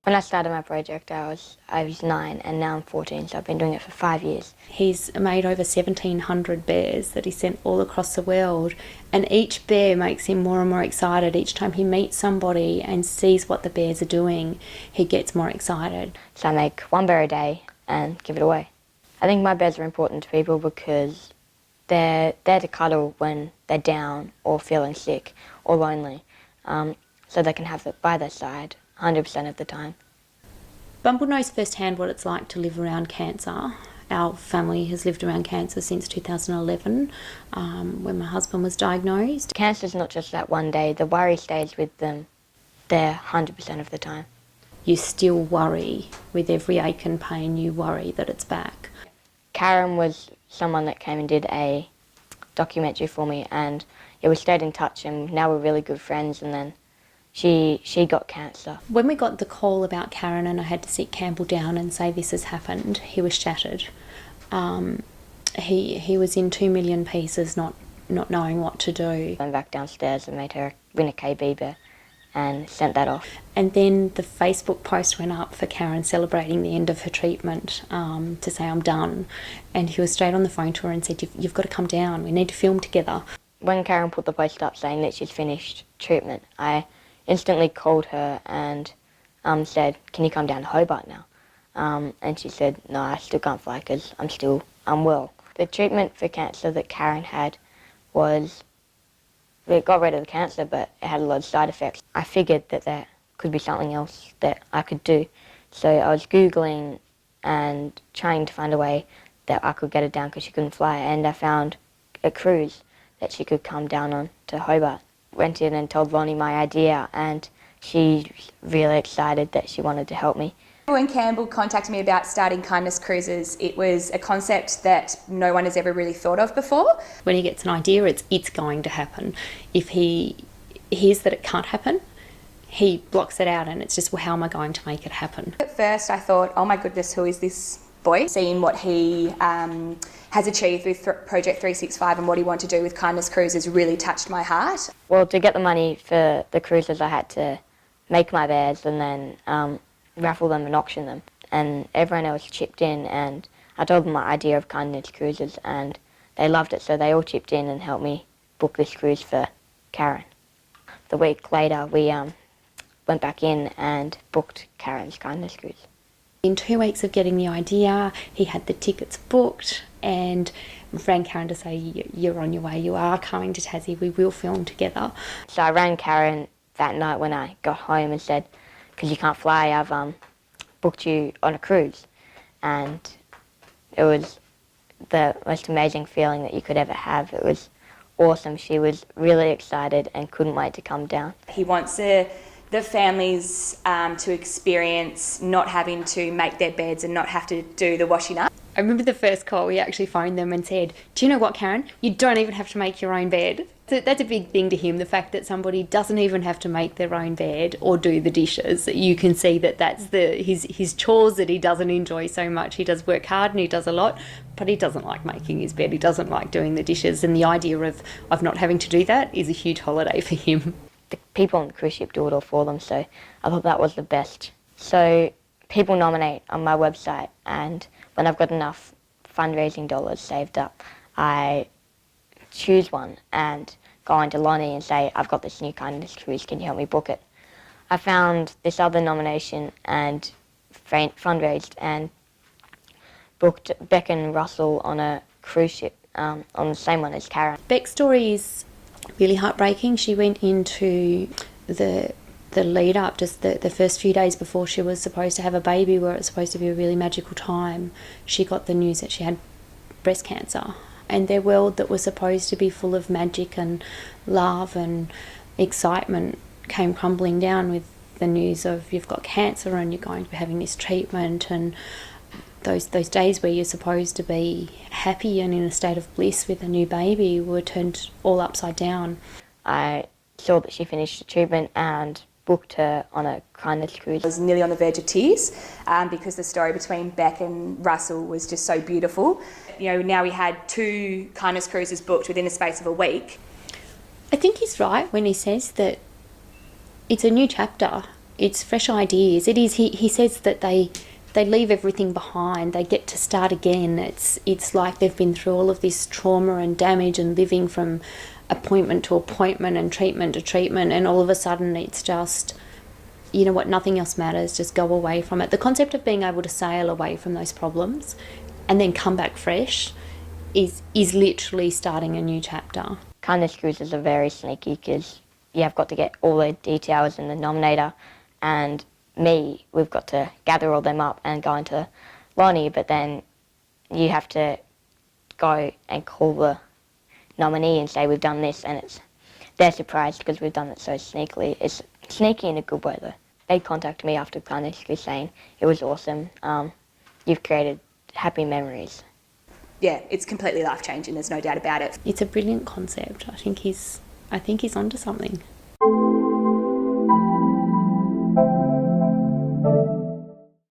When I started my project, I was 9 and now I'm 14, so I've been doing it for 5 years. He's made over 1,700 bears that he sent all across the world, and each bear makes him more and more excited. Each time he meets somebody and sees what the bears are doing, he gets more excited. So I make 1 bear a day and give it away. I think my bears are important to people because they're there to cuddle when they're down or feeling sick or lonely, so they can have it by their side 100% of the time. Bumble knows firsthand what it's like to live around cancer. Our family has lived around cancer since 2011, when my husband was diagnosed. Cancer's not just that one day, the worry stays with them there 100% of the time. You still worry. With every ache and pain, you worry that it's back. Karen was someone that came and did a documentary for me, and we stayed in touch, and now we're really good friends. And then she got cancer. When we got the call about Karen and I had to sit Campbell down and say this has happened, he was shattered. He was in 2 million pieces, not knowing what to do. I went back downstairs and made her win a KB bear and sent that off. And then the Facebook post went up for Karen celebrating the end of her treatment, to say I'm done. And he was straight on the phone to her and said, you've got to come down, we need to film together. When Karen put the post up saying that she's finished treatment, I instantly called her and said, can you come down to Hobart now? And she said, no, I still can't fly because I'm still unwell. The treatment for cancer that Karen had was, it got rid of the cancer, but it had a lot of side effects. I figured that there could be something else that I could do. So I was Googling and trying to find a way that I could get her down because she couldn't fly, and I found a cruise that she could come down on to Hobart. Went in and told Lonnie my idea, and she's really excited that she wanted to help me. When Campbell contacted me about starting Kindness Cruises, it was a concept that no one has ever really thought of before. When he gets an idea, it's going to happen. If he hears that it can't happen, he blocks it out, and it's just, well, how am I going to make it happen? At first I thought, oh my goodness, who is this boy? Seeing what he has achieved with Project 365 and what he wanted to do with Kindness Cruises really touched my heart. Well, to get the money for the cruises, I had to make my bears and then raffle them and auction them. And everyone else chipped in, and I told them my idea of Kindness Cruises, and they loved it, so they all chipped in and helped me book this cruise for Karen. The week later, we went back in and booked Karen's Kindness Cruise. In 2 weeks of getting the idea, he had the tickets booked and rang Karen to say, you're on your way, you are coming to Tassie, we will film together. So I rang Karen that night when I got home and said, because you can't fly, I've booked you on a cruise. And it was the most amazing feeling that you could ever have. It was awesome. She was really excited and couldn't wait to come down. He wants the families to experience not having to make their beds and not have to do the washing up. I remember the first call, we actually phoned them and said, do you know what, Karen? You don't even have to make your own bed. So that's a big thing to him, the fact that somebody doesn't even have to make their own bed or do the dishes. You can see that that's his chores that he doesn't enjoy so much. He does work hard and he does a lot, but he doesn't like making his bed. He doesn't like doing the dishes. And the idea of not having to do that is a huge holiday for him. The people on the cruise ship do it all for them, so I thought that was the best. So people nominate on my website, and when I've got enough fundraising dollars saved up, I choose one and go on to Lonnie and say, I've got this new Kindness Cruise, can you help me book it? I found this other nomination and fundraised and booked Beck and Russell on a cruise ship, on the same one as Karen. Beck's story is really heartbreaking. She went into the lead up, just the first few days before she was supposed to have a baby, where it was supposed to be a really magical time. She got the news that she had breast cancer, and their world that was supposed to be full of magic and love and excitement came crumbling down with the news of you've got cancer and you're going to be having this treatment, and those days where you're supposed to be happy and in a state of bliss with a new baby were turned all upside down. I saw that she finished the treatment and booked her on a Kindness Cruise. I was nearly on the verge of tears because the story between Beck and Russell was just so beautiful. You know, now we had 2 Kindness Cruises booked within the space of a week. I think he's right when he says that it's a new chapter. It's fresh ideas. It is. He says that they leave everything behind. They get to start again. It's like they've been through all of this trauma and damage and living from appointment to appointment and treatment to treatment, and all of a sudden it's just, you know what, nothing else matters. Just go away from it. The concept of being able to sail away from those problems and then come back fresh is literally starting a new chapter. Kindness cruises are very sneaky because you have got to get all the details in the nominator, and we've got to gather all them up and go into Lonnie, but then you have to go and call the nominee and say we've done this, and they're surprised because we've done it so sneakily. It's sneaky in a good way though. They contacted me after Kindness Cruise saying it was awesome. You've created happy memories. Yeah, it's completely life-changing, there's no doubt about it. It's a brilliant concept. I think he's onto something.